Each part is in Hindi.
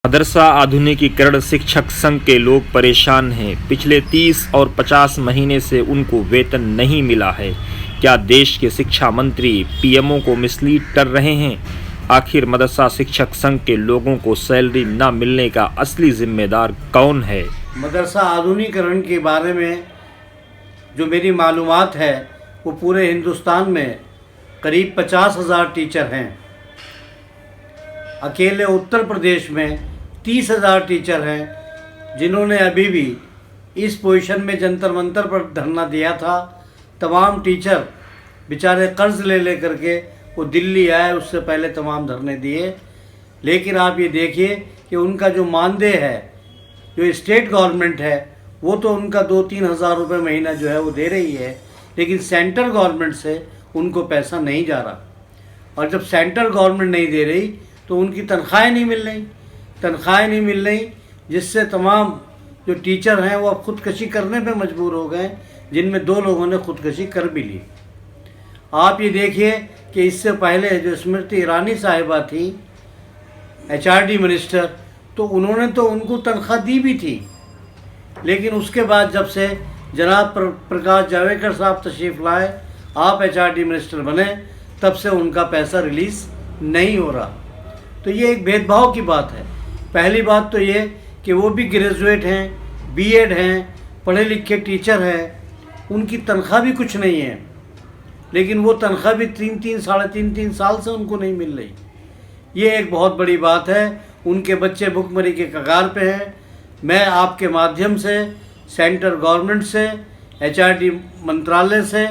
मदरसा आधुनिकीकरण शिक्षक संघ के लोग परेशान हैं। पिछले 30 और 50 महीने से उनको वेतन नहीं मिला है। क्या देश के शिक्षा मंत्री पीएमओ को मिसलीड कर रहे हैं? आखिर मदरसा शिक्षक संघ के लोगों को सैलरी न मिलने का असली जिम्मेदार कौन है? मदरसा आधुनिकीकरण के बारे में जो मेरी मालूमात है वो पूरे हिंदुस्तान में करीब 50,000 टीचर हैं। अकेले उत्तर प्रदेश में 30,000 टीचर हैं जिन्होंने अभी भी इस पोजीशन में जंतर मंतर पर धरना दिया था। तमाम टीचर बेचारे कर्ज ले करके वो दिल्ली आए, उससे पहले तमाम धरने दिए। लेकिन आप ये देखिए कि उनका जो मानदेय है, जो स्टेट गवर्नमेंट है, वो तो उनका 2-3 हज़ार रुपये महीना जो है वो दे रही है, लेकिन सेंट्रल गवर्नमेंट से उनको पैसा नहीं जा रहा। और जब सेंट्रल गवर्नमेंट नहीं दे रही तो उनकी तनख्वाहें नहीं मिल रही, जिससे तमाम जो टीचर हैं वो अब खुदकशी करने पे मजबूर हो गए, जिनमें 2 लोगों ने खुदकशी कर भी ली। आप ये देखिए कि इससे पहले जो स्मृति ईरानी साहिबा थी, HRD मिनिस्टर, तो उन्होंने तो उनको तनख्वाह दी भी थी, लेकिन उसके बाद जब से जनाब प्रकाश जावड़ेकर साहब तशरीफ़ लाए, आप HRD मिनिस्टर बने, तब से उनका पैसा रिलीज़ नहीं हो रहा। तो ये एक भेदभाव की बात है। पहली बात तो ये कि वो भी ग्रेजुएट हैं, BEd हैं, पढ़े लिखे टीचर हैं, उनकी तनख्वाह भी कुछ नहीं है, लेकिन वो तनख्वाह भी 3-3 साढ़े 3 साल से उनको नहीं मिल रही। ये एक बहुत बड़ी बात है। उनके बच्चे भुखमरी के कगार पे हैं। मैं आपके माध्यम से सेंट्रल गवर्नमेंट से, HRD मंत्रालय से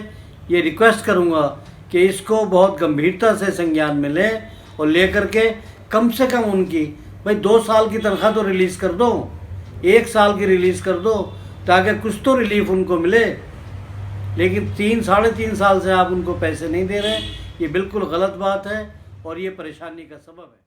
ये रिक्वेस्ट करूँगा कि इसको बहुत गंभीरता से संज्ञान में लें और लेकर के कम से कम उनकी भाई 2 साल की तनख्वाह तो रिलीज़ कर दो, 1 साल की रिलीज़ कर दो, ताकि कुछ तो रिलीफ उनको मिले। लेकिन 3 साढ़े 3 साल से आप उनको पैसे नहीं दे रहे, ये बिल्कुल गलत बात है और ये परेशानी का सबब है।